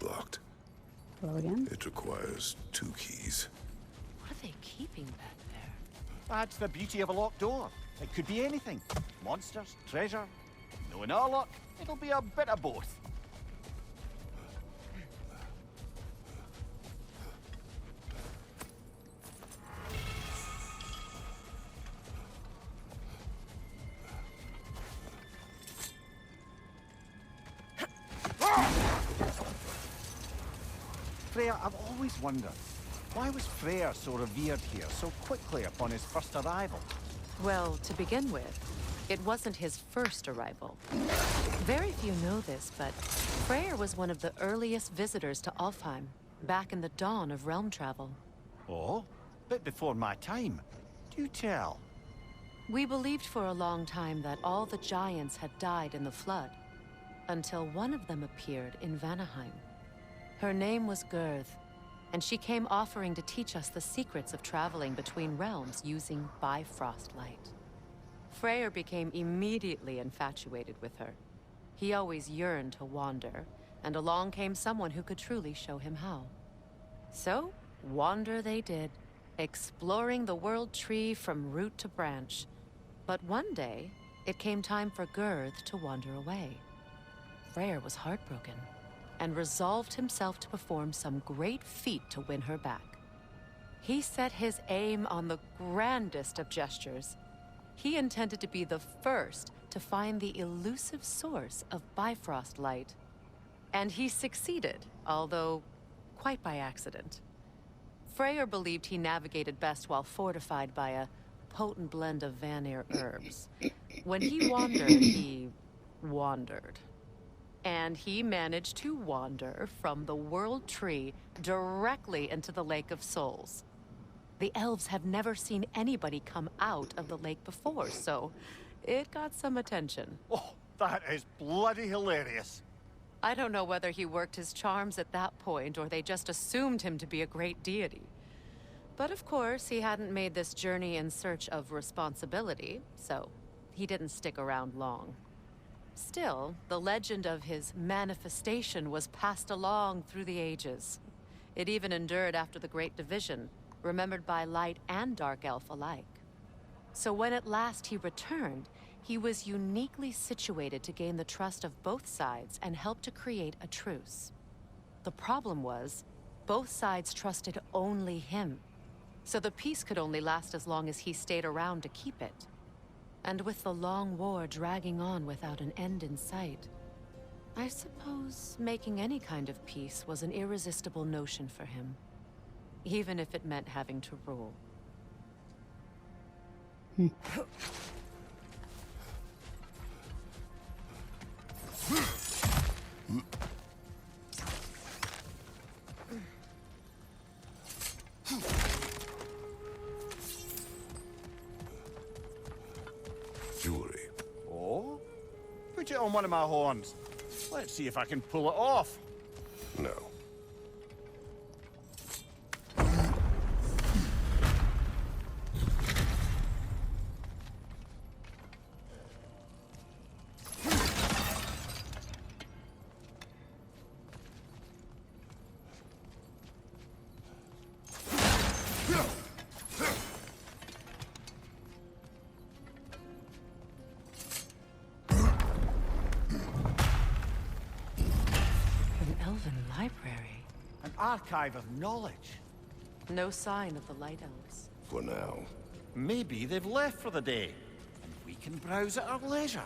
Locked. Hello again. It requires 2 keys. What are they keeping back there? That's the beauty of a locked door. It could be anything. Monsters, treasure. Knowing our luck, it'll be a bit of both. Freya, I've always wondered, why was Freyr so revered here so quickly upon his first arrival? Well, to begin with, it wasn't his first arrival. Very few know this, but Freyr was one of the earliest visitors to Alfheim, back in the dawn of realm travel. Oh, bit before my time. Do tell. We believed for a long time that all the giants had died in the flood, until one of them appeared in Vanaheim. Her name was Gore, and she came offering to teach us the secrets of traveling between realms using Bifrost light. Freyr became immediately infatuated with her. He always yearned to wander, and along came someone who could truly show him how. So, wander they did, exploring the world tree from root to branch. But one day, it came time for Gore to wander away. Freyr was heartbroken, and resolved himself to perform some great feat to win her back. He set his aim on the grandest of gestures. He intended to be the first to find the elusive source of Bifrost light. And he succeeded, although quite by accident. Freyr believed he navigated best while fortified by a potent blend of Vanir herbs. When he wandered, he wandered. And he managed to wander from the World Tree directly into the Lake of Souls. The elves have never seen anybody come out of the lake before, so it got some attention. Oh, that is bloody hilarious. I don't know whether he worked his charms at that point or they just assumed him to be a great deity. But of course, he hadn't made this journey in search of responsibility, so he didn't stick around long. Still, the legend of his manifestation was passed along through the ages. It even endured after the Great Division, remembered by Light and Dark Elf alike. So when at last he returned, he was uniquely situated to gain the trust of both sides and help to create a truce. The problem was, both sides trusted only him. So the peace could only last as long as he stayed around to keep it. And with the long war dragging on without an end in sight, I suppose making any kind of peace was an irresistible notion for him. Even if it meant having to rule. Jewelry. Oh? Put it on one of my horns. Let's see if I can pull it off. No. An elven library. An archive of knowledge. No sign of the Light Elves. For now. Maybe they've left for the day, and we can browse at our leisure.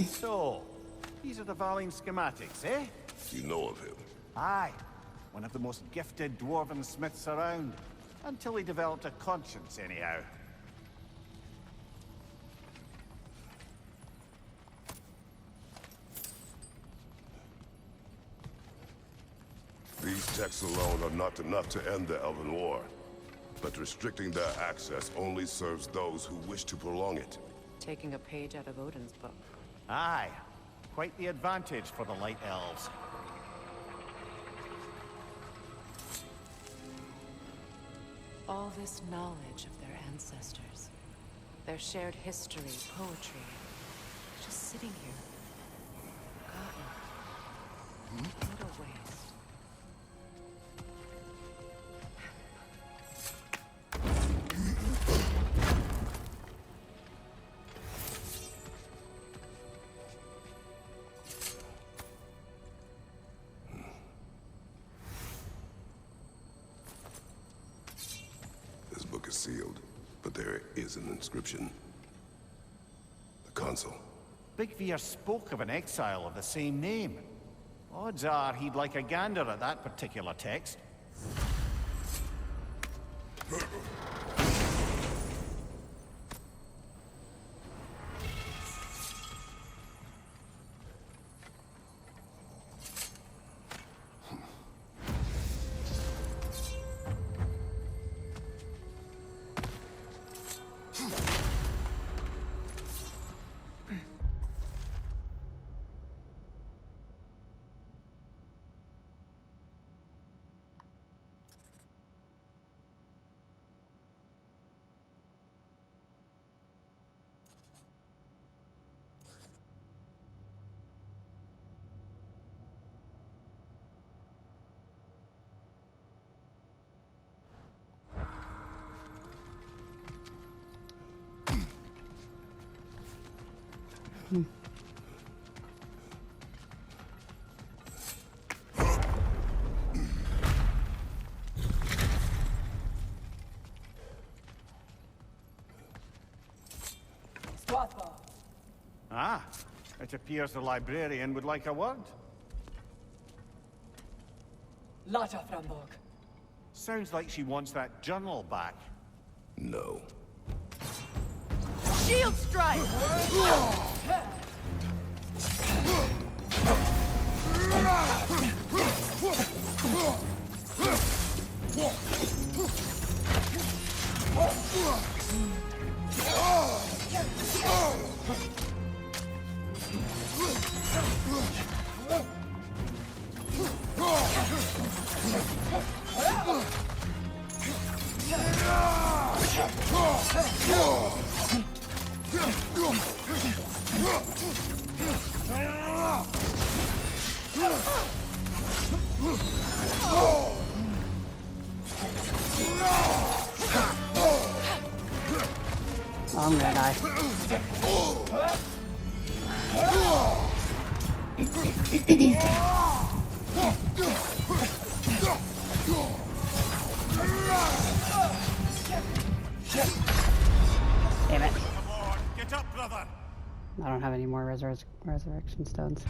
So, these are the Valine schematics, eh? You know of him. Aye. One of the most gifted dwarven smiths around. Until he developed a conscience, anyhow. These texts alone are not enough to end the Elven War. But restricting their access only serves those who wish to prolong it. Taking a page out of Odin's book. Aye. Quite the advantage for the Light Elves. All this knowledge of their ancestors, their shared history, poetry, just sitting here, forgotten. What a waste. This book is sealed, but there is an inscription. The console. Big Veer spoke of an exile of the same name. Odds are he'd like a gander at that particular text. Ah, it appears the librarian would like a word. Lata Framborg. Sounds like she wants that journal back. No. Shield strike! Oh, I'm gonna die. Damn it. Get up, brother! I don't have any more resurrection stones.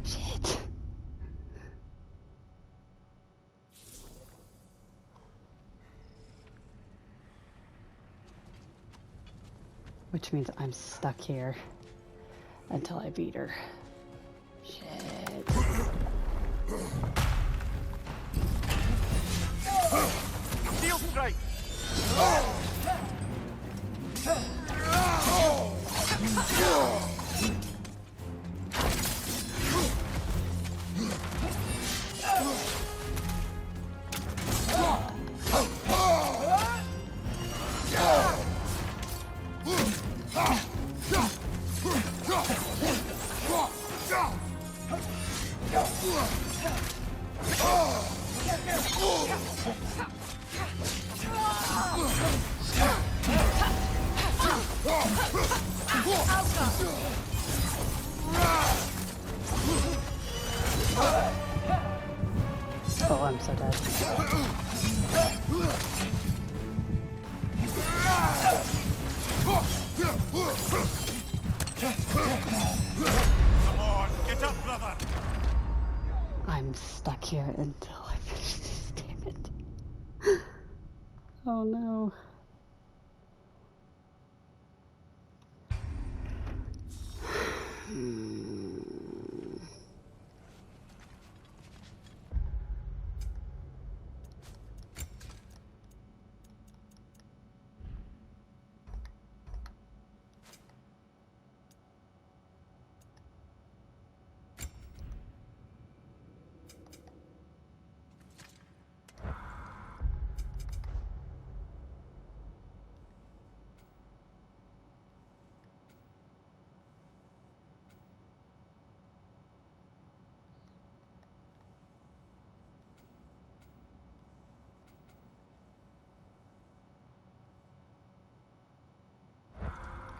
Shit. Which means I'm stuck here until I beat her. Shit. Steel strike! Oh no.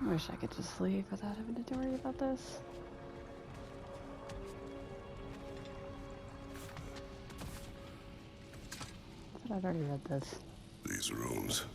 I wish I could just leave without having to worry about this. I thought I'd already read this. These rooms.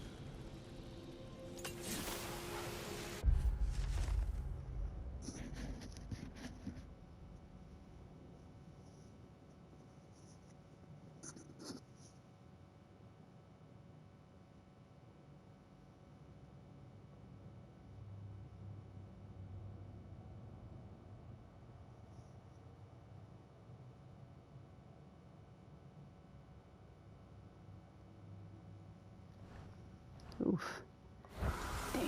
Oof. Damn.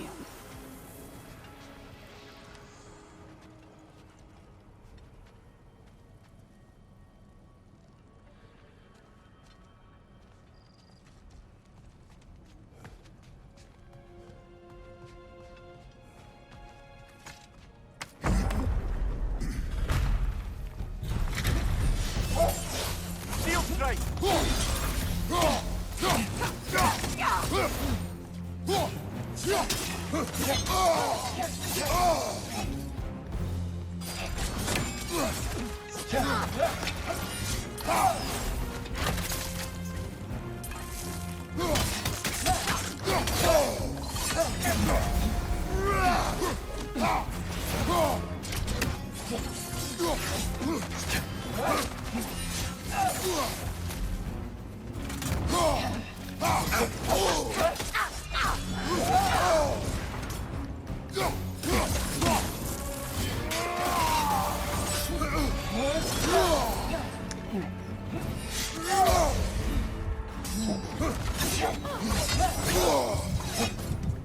Shield strike! Damn it.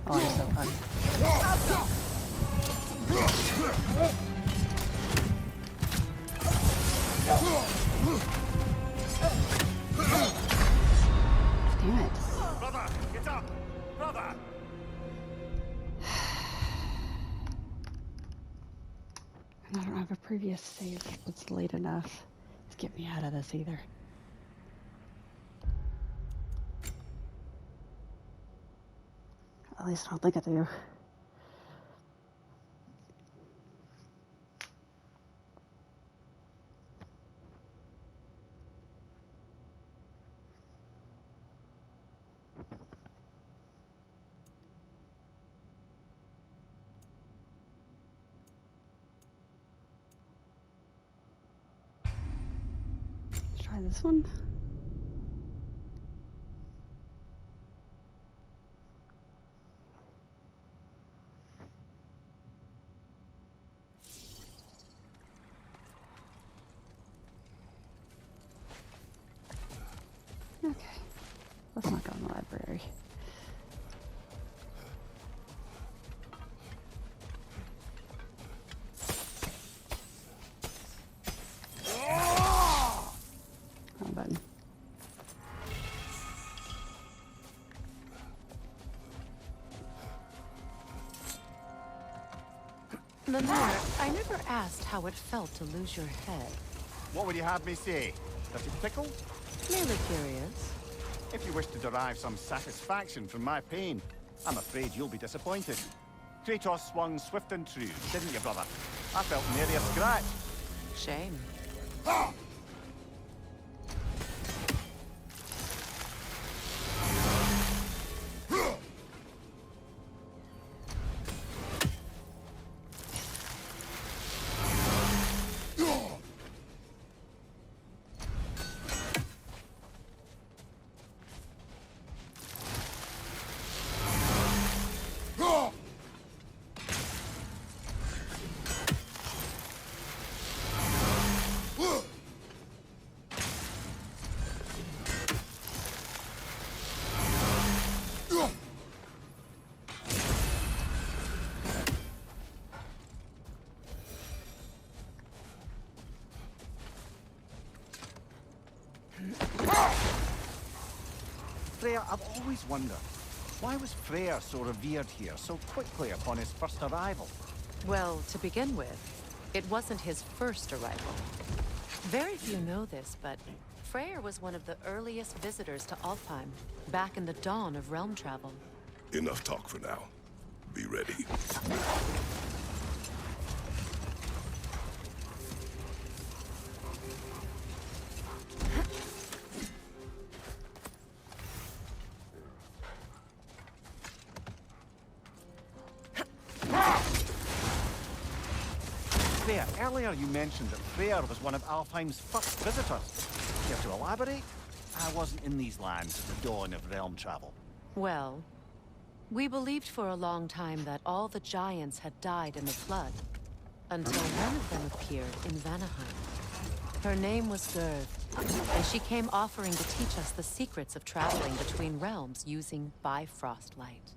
Oh, I'm so fucked. Damn it. Brother, get up! Brother! And I don't have a previous save that's late enough to get me out of this either. At least I don't think I do. Let's try this one. Okay, let's not go in the library. Wrong button. Mimir, I never asked how it felt to lose your head. What would you have me say? Does it tickle? Merely curious. If you wish to derive some satisfaction from my pain, I'm afraid you'll be disappointed. Kratos swung swift and true, didn't you, brother? I felt nary a scratch. Shame. Freya, I've always wondered, why was Freyr so revered here so quickly upon his first arrival? Well, to begin with, it wasn't his first arrival. Very few know this, but Freyr was one of the earliest visitors to Alfheim, back in the dawn of realm travel. Enough talk for now. Be ready. Freya, earlier you mentioned that Freyr was one of Alfheim's first visitors. Care to elaborate? I wasn't in these lands at the dawn of realm travel. Well, we believed for a long time that all the giants had died in the flood, until one of them appeared in Vanaheim. Her name was Gore, and she came offering to teach us the secrets of traveling between realms using Bifrost light.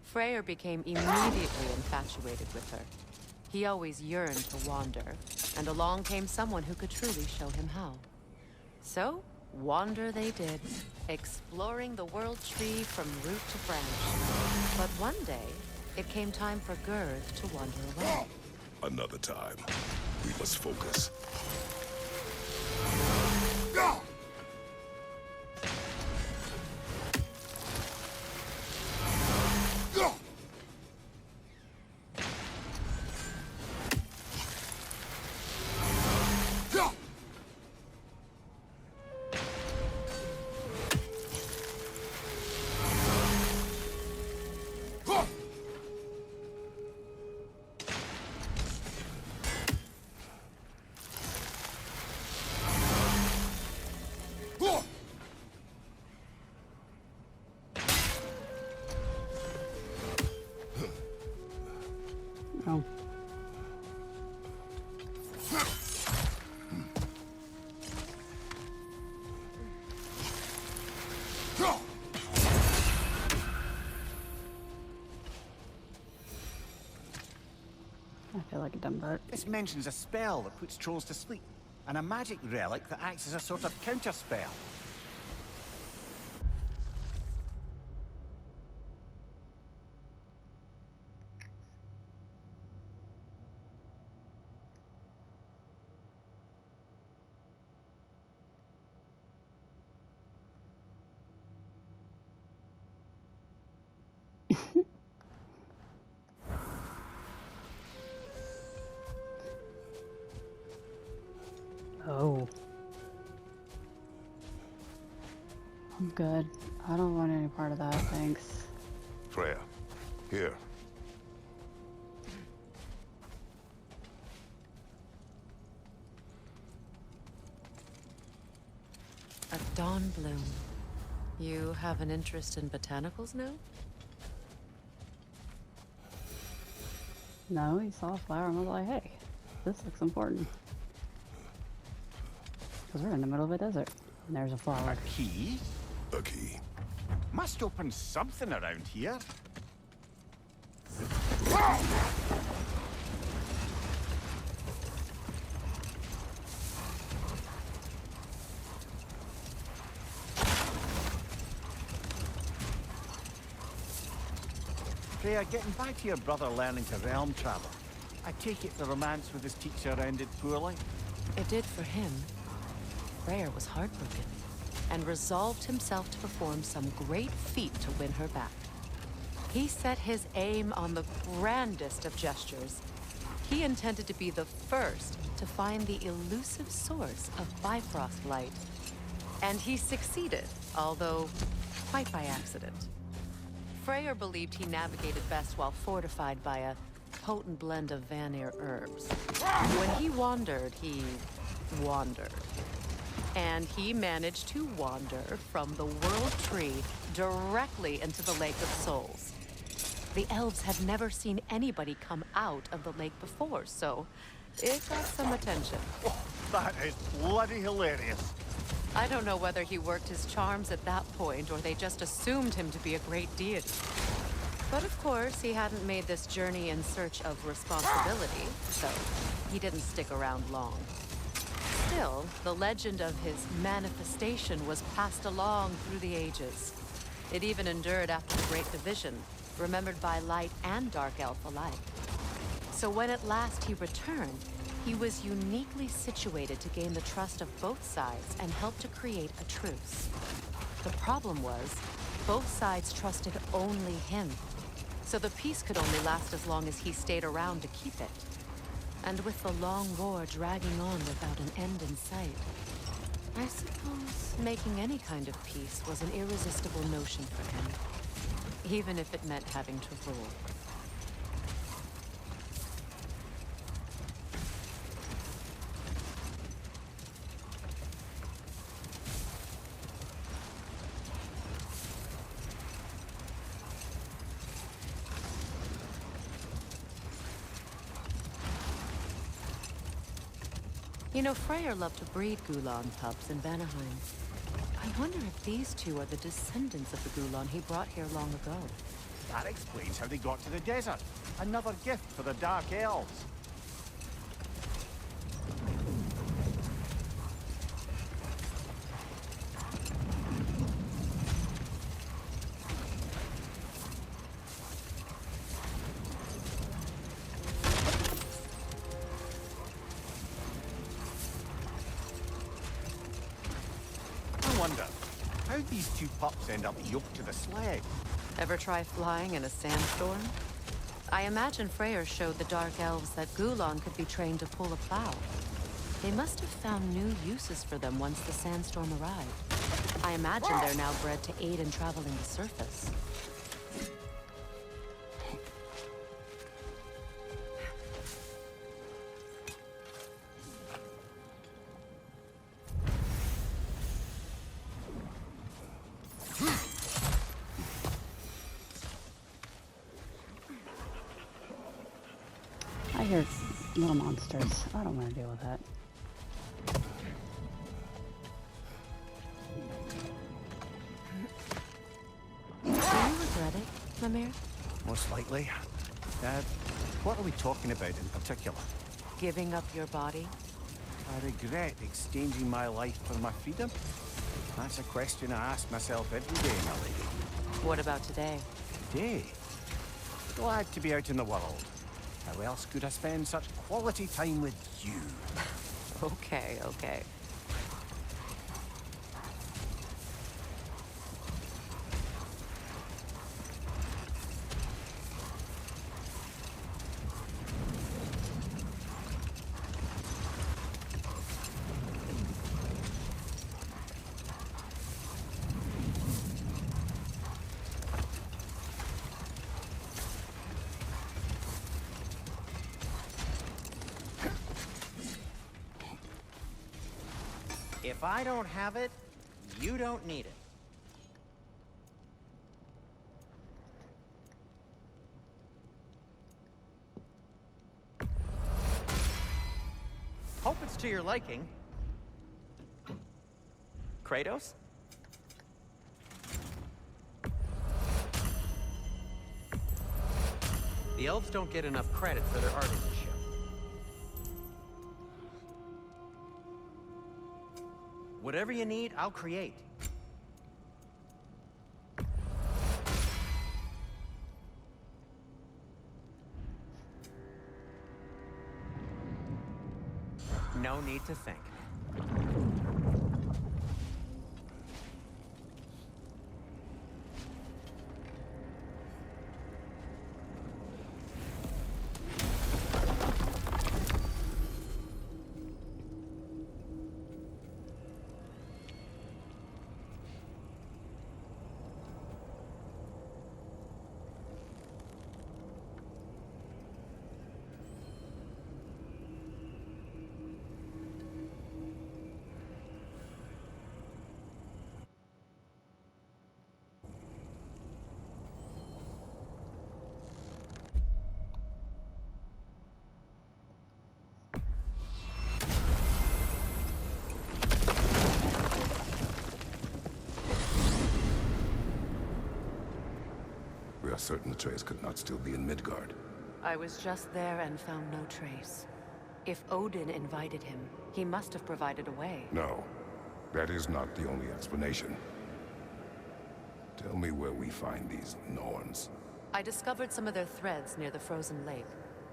Freyr became immediately infatuated with her. He always yearned to wander, and along came someone who could truly show him how. So, wander they did, exploring the world tree from root to branch. But one day, it came time for Gore to wander away. Another time. We must focus. Oh. I feel like a dumb butt. This mentions a spell that puts trolls to sleep, and a magic relic that acts as a sort of counter-spell. Oh. I'm good. I don't want any part of that, thanks. Freya, here. A dawn bloom. You have an interest in botanicals now? No, he saw a flower and was like, hey, this looks important. Because we're in the middle of a desert. And there's a flower. A key? A key. Must open something around here. Freya, getting back to your brother learning to realm travel, I take it the romance with his teacher ended poorly? It did for him. Freyr was heartbroken, and resolved himself to perform some great feat to win her back. He set his aim on the grandest of gestures. He intended to be the first to find the elusive source of Bifrost light. And he succeeded, although quite by accident. Freyr believed he navigated best while fortified by a potent blend of Vanir herbs. When he wandered, he wandered. And he managed to wander from the World Tree directly into the Lake of Souls. The elves had never seen anybody come out of the lake before, so it got some attention. Oh, that is bloody hilarious. I don't know whether he worked his charms at that point or they just assumed him to be a great deity. But of course, he hadn't made this journey in search of responsibility, so he didn't stick around long. Still, the legend of his manifestation was passed along through the ages. It even endured after the Great Division, remembered by Light and Dark Elf alike. So when at last he returned, he was uniquely situated to gain the trust of both sides and help to create a truce. The problem was, both sides trusted only him. So the peace could only last as long as he stayed around to keep it. And with the long war dragging on without an end in sight, I suppose making any kind of peace was an irresistible notion for him, even if it meant having to rule. You know, Freyr loved to breed Gulan pups in Vanaheim. I wonder if these two are the descendants of the Gulan he brought here long ago. That explains how they got to the desert. Another gift for the Dark Elves. I wonder, how'd these two pups end up yoked to the sled? Ever try flying in a sandstorm? I imagine Freyr showed the Dark Elves that Gulan could be trained to pull a plow. They must have found new uses for them once the sandstorm arrived. I imagine they're now bred to aid in traveling the surface. I hear little monsters. I don't want to deal with that. Do you regret it, Mimir? Most likely. What are we talking about in particular? Giving up your body? I regret exchanging my life for my freedom? That's a question I ask myself every day, my lady. What about today? Today? Glad to be out in the world. How else could I spend such quality time with you? Okay, okay. If I don't have it, you don't need it. Hope it's to your liking. Kratos? The elves don't get enough credit for their artisanship. Whatever you need, I'll create. No need to think. We are certain the trace could not still be in Midgard. I was just there and found no trace. If Odin invited him, he must have provided a way. No, that is not the only explanation. Tell me where we find these Norns. I discovered some of their threads near the frozen lake.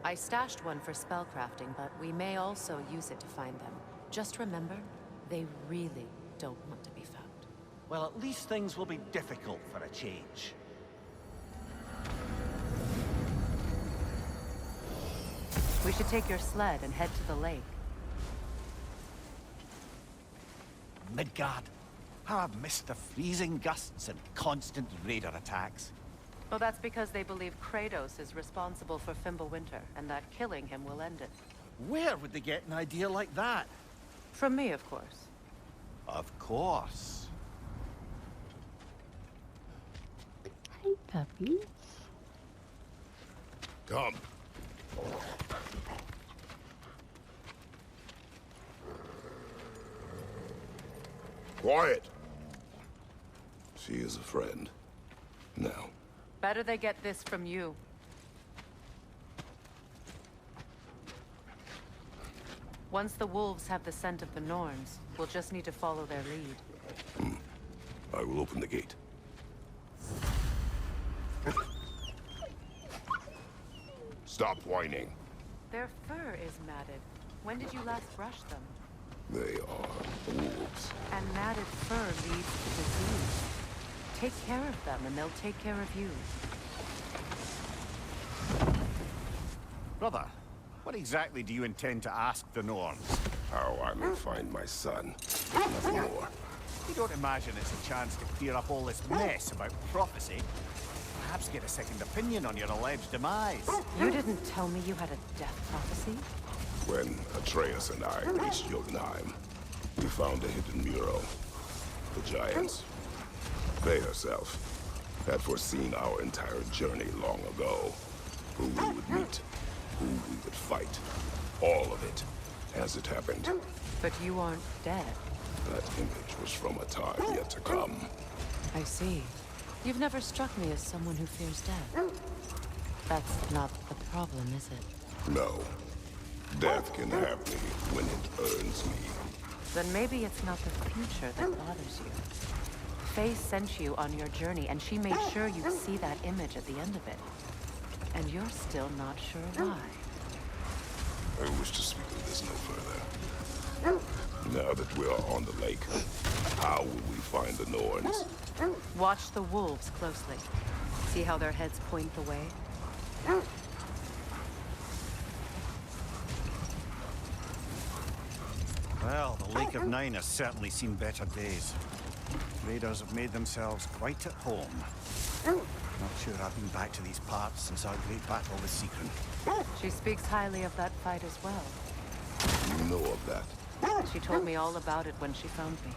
I stashed one for spellcrafting, but we may also use it to find them. Just remember, they really don't want to be found. Well, at least things will be difficult for a change. We should take your sled and head to the lake. Midgard. How I've missed the freezing gusts and constant raider attacks. Well, that's because they believe Kratos is responsible for Fimbulwinter, and that killing him will end it. Where would they get an idea like that? From me, of course. Of course. Hi, puppies. Come. Quiet! She is a friend. Now. Better they get this from you. Once the wolves have the scent of the Norns, we'll just need to follow their lead. I will open the gate. Stop whining. Their fur is matted. When did you last brush them? They are wolves. And matted fur leads to disease. Take care of them, and they'll take care of you. Brother, what exactly do you intend to ask the Norns? How I may find my son. Nothing more. You don't imagine it's a chance to clear up all this mess about prophecy? Perhaps get a second opinion on your alleged demise. You didn't tell me you had a death prophecy? When Atreus and I reached Jotunheim, we found a hidden mural. The Giants, they herself, had foreseen our entire journey long ago. Who we would meet, who we would fight. All of it, as it happened. But you aren't dead. That image was from a time yet to come. I see. You've never struck me as someone who fears death. That's not the problem, is it? No. Death can have me when it earns me. Then maybe it's not the future that bothers you. Faye sent you on your journey, and she made sure you'd see that image at the end of it. And you're still not sure why. I wish to speak of this no further. Now that we are on the lake, how will we find the Norns? Watch the wolves closely. See how their heads point the way? Well, the Lake of Nine has certainly seen better days. Raiders have made themselves quite at home. Not sure I've been back to these parts since our great battle with Secret. She speaks highly of that fight as well. You know of that? She told me all about it when she found me.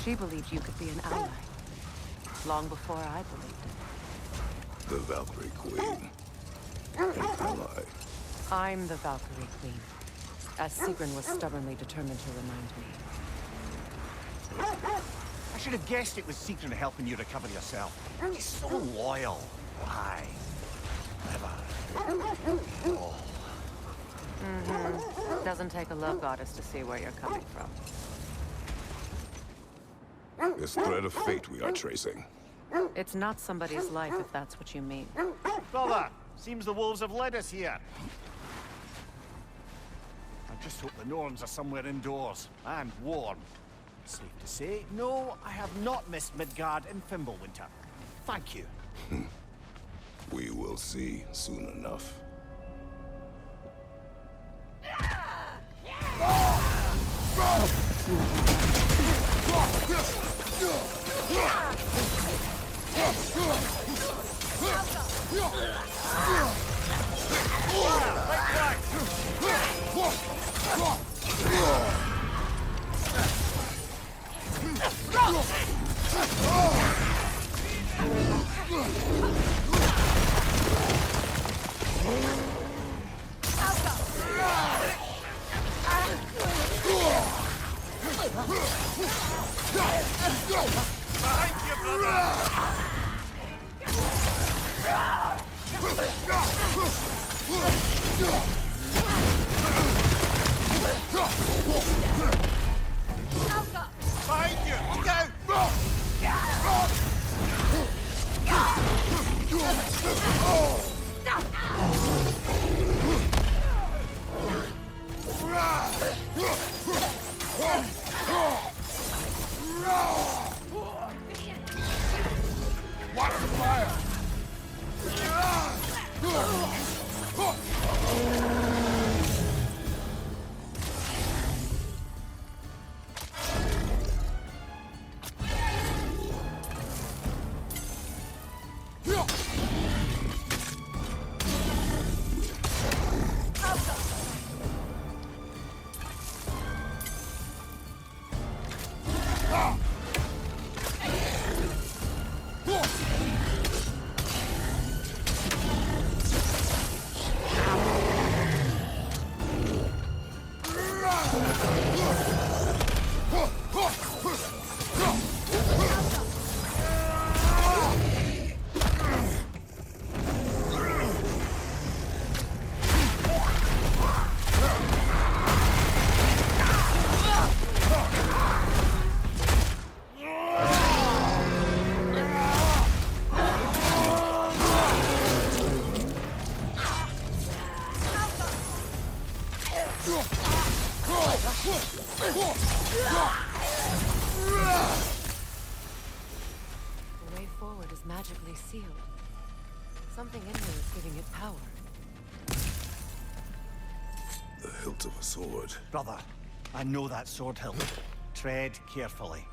She believed you could be an ally. Long before I believed it. The Valkyrie Queen. An ally. I'm the Valkyrie Queen, as Sigrun was stubbornly determined to remind me. I should have guessed it was Secret helping you recover yourself. She's so loyal. Why? Never. Oh. Doesn't take a love goddess to see where you're coming from. This thread of fate we are tracing. It's not somebody's life, if that's what you mean. Brother, seems the wolves have led us here. I just hope the Norns are somewhere indoors and warm. Safe to say, no, I have not missed Midgard in Fimbulwinter. Thank you. We will see soon enough. The way forward is magically sealed. Something in here is giving it power. The hilt of a sword. Brother, I know that sword hilt. Tread carefully.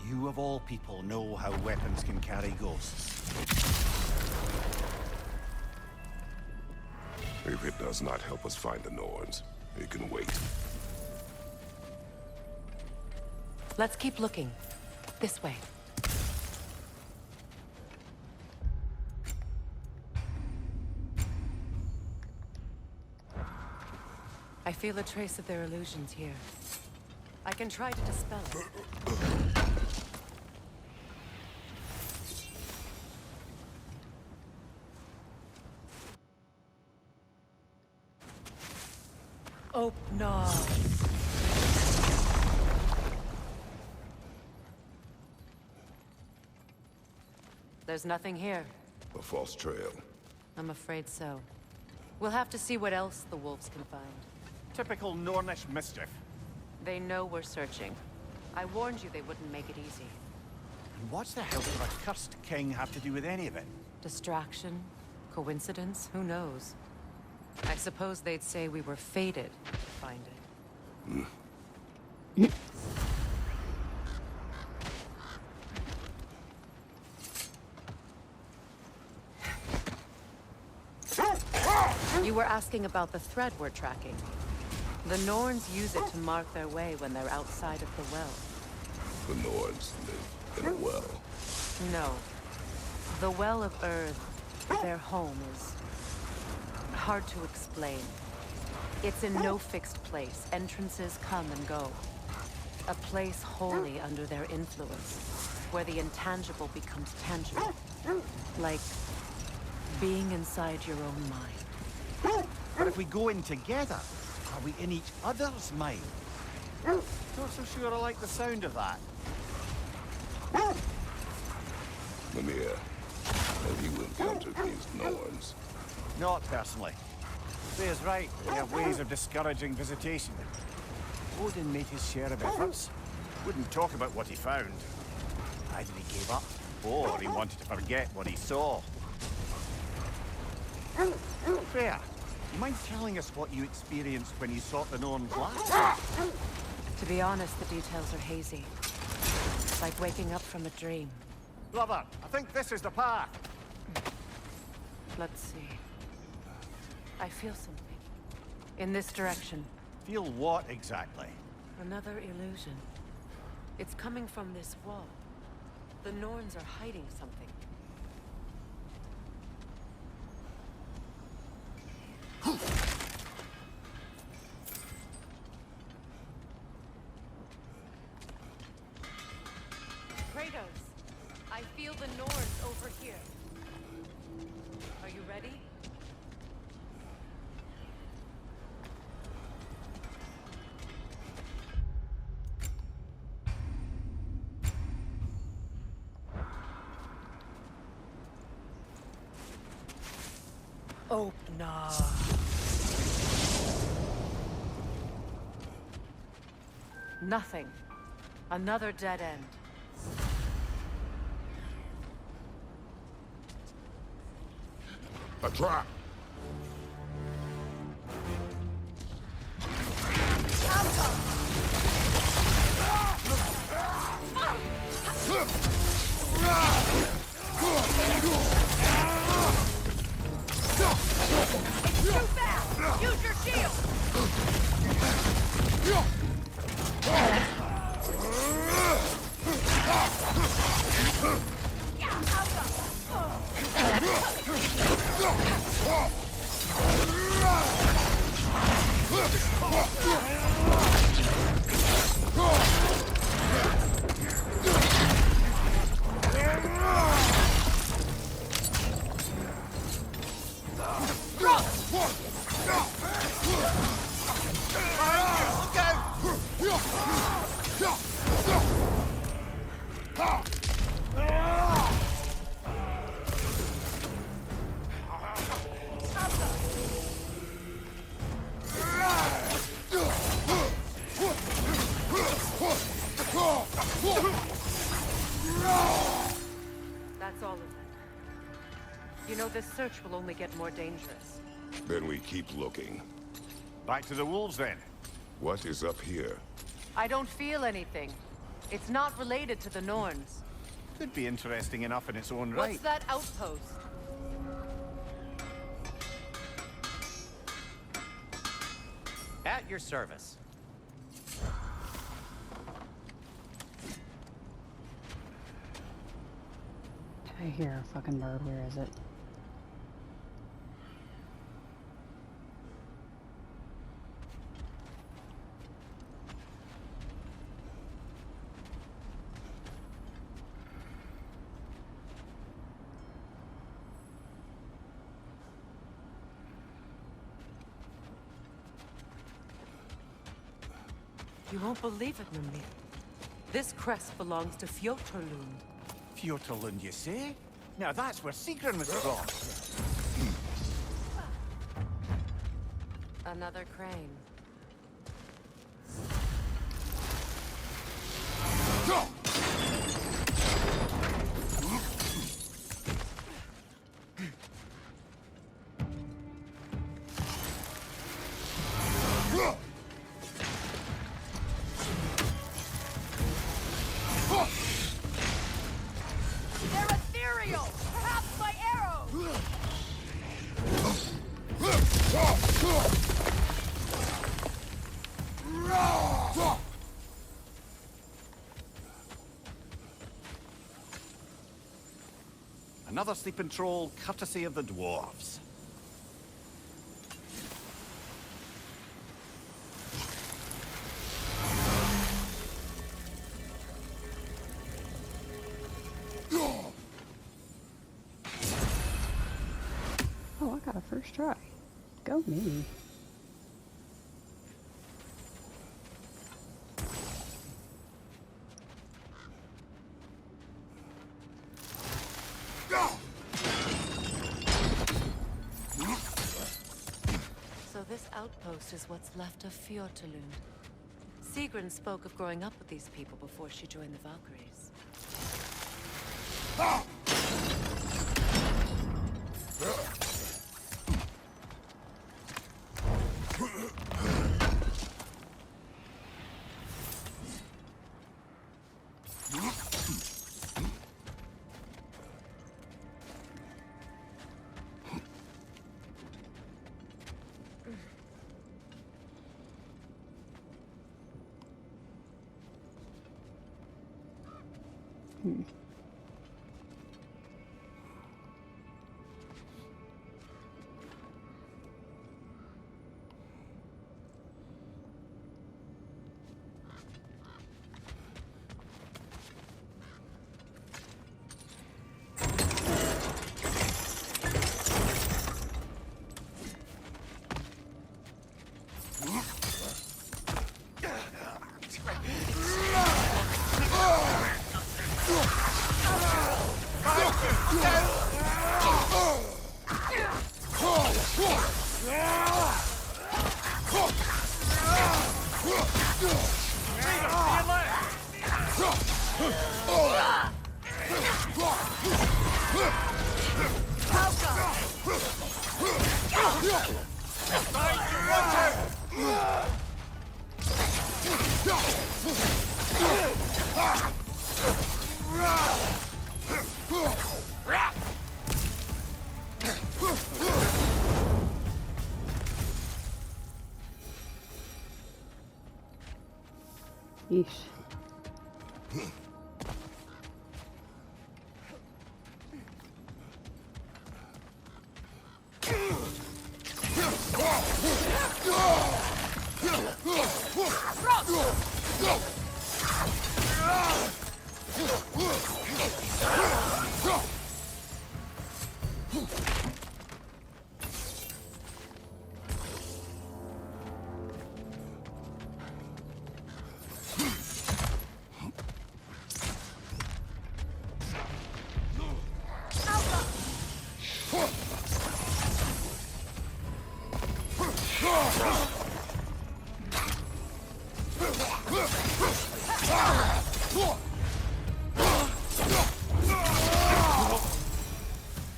You of all people know how weapons can carry ghosts. If it does not help us find the Norns, it can wait. Let's keep looking. This way. I feel a trace of their illusions here. I can try to dispel it. Oh, no. There's nothing here. A false trail. I'm afraid so. We'll have to see what else the wolves can find. Typical Nornish mischief. They know we're searching. I warned you they wouldn't make it easy. And what's the hilt of a cursed king have to do with any of it? Distraction? Coincidence? Who knows? I suppose they'd say we were fated to find it. You were asking about the thread we're tracking. The Norns use it to mark their way when they're outside of the well. The Norns live in a well. No. The Well of Earth, their home, is hard to explain. It's in no fixed place. Entrances come and go. A place wholly under their influence, where the intangible becomes tangible. Like being inside your own mind. But if we go in together, are we in each other's mind? Not so sure I like the sound of that. Mimir, have you encountered these Norns? Not personally. Freya's right. They have ways of discouraging visitation. Odin made his share of efforts. Wouldn't talk about what he found. Either he gave up, or he wanted to forget what he saw. Freya, you mind telling us what you experienced when you sought the Norns last? To be honest, the details are hazy. It's like waking up from a dream. Brother, I think this is the path. Let's see. I feel something. In this direction. Feel what exactly? Another illusion. It's coming from this wall. The Norns are hiding something. Kratos, I feel the Norns over here. Are you ready? Oh, no. Nothing. Another dead end. A trap! Too fast! Use your shield! That's all of them. You know, this search will only get more dangerous. Then we keep looking. Back to the wolves, then. What is up here? I don't feel anything. It's not related to the Norns. Could be interesting enough in its own right. What's that outpost? At your service. I hear a fucking bird. Where is it? You won't believe it, Mimir. This crest belongs to Fjotorlund. Fjotorlund, you say? Now that's where Sigrun was from. Another crane. They're ethereal! Perhaps by arrows! Another sleeping troll, courtesy of the dwarves. Oh, I got a first try. Go me. So this outpost is what's left of Fjotorlund. Sigrun spoke of growing up with these people before she joined the Valkyries. Yeesh.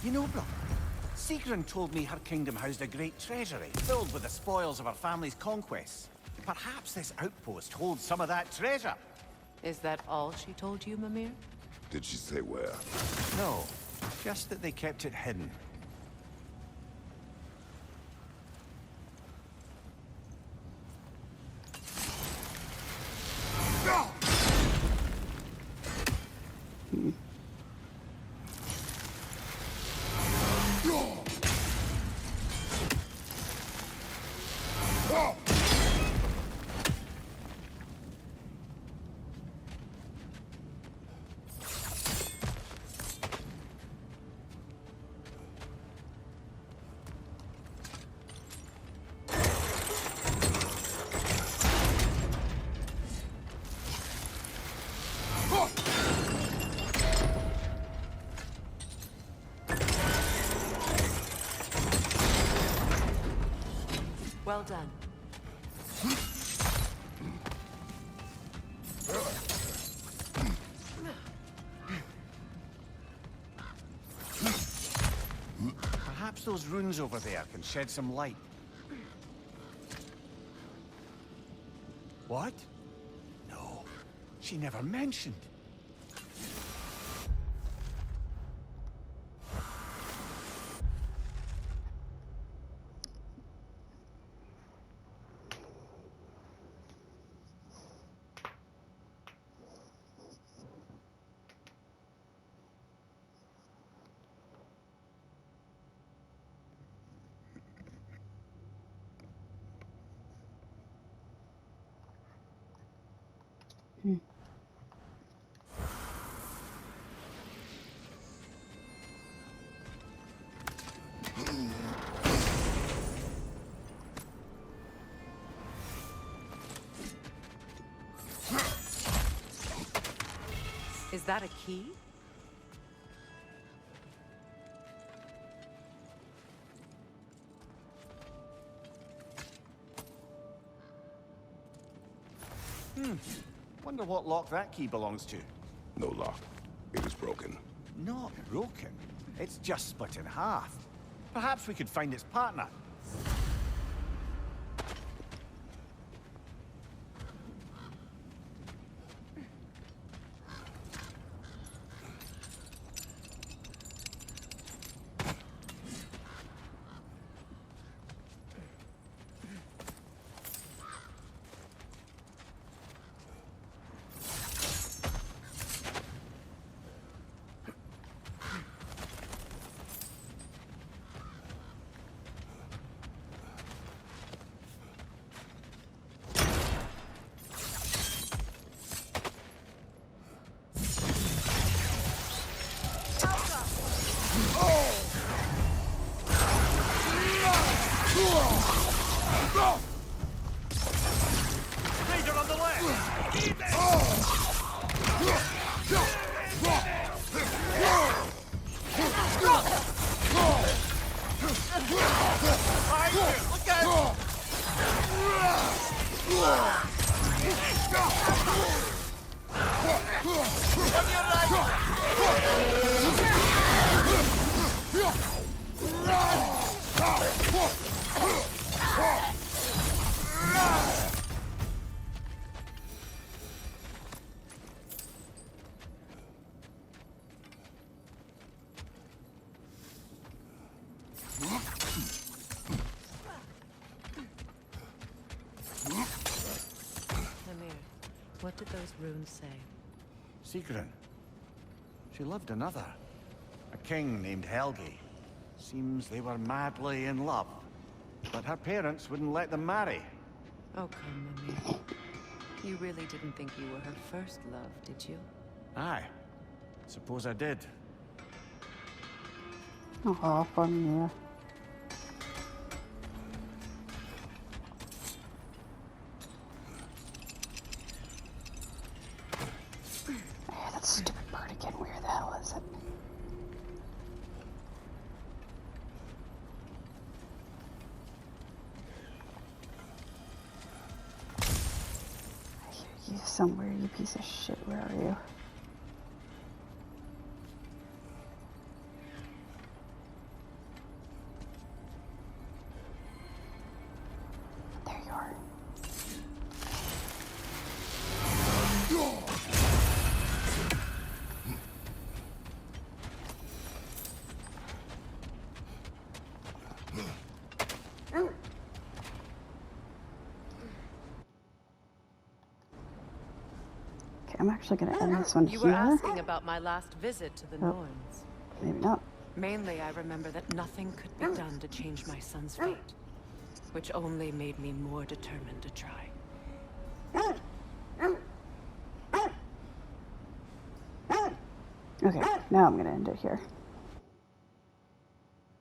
You know, brother, Sigrun told me her kingdom housed a great treasury filled with the spoils of her family's conquests. Perhaps this outpost holds some of that treasure. Is that all she told you, Mimir? Did she say where? No, just that they kept it hidden. Well done. Perhaps those runes over there can shed some light. What? No, she never mentioned. Is that a key? Wonder what lock that key belongs to. No lock. It is broken. Not broken. It's just split in half. Perhaps we could find its partner. Raider on the left! Look out! What did those runes say? Sigrun. She loved another. A king named Helgi. Seems they were madly in love. But her parents wouldn't let them marry. Oh, come, Mummy. You really didn't think you were her first love, did you? Aye. Suppose I did. Oh, poor Mia. I hear that stupid bird again. Where the hell is it? I hear you somewhere, you piece of shit. Where are you? There you are. Okay, I'm actually gonna end this one You here. were asking about my last visit to the Oh. Norns. Maybe not. Mainly, I remember that nothing could be done to change my son's fate, which only made me more determined to try. Okay, now I'm gonna end it here.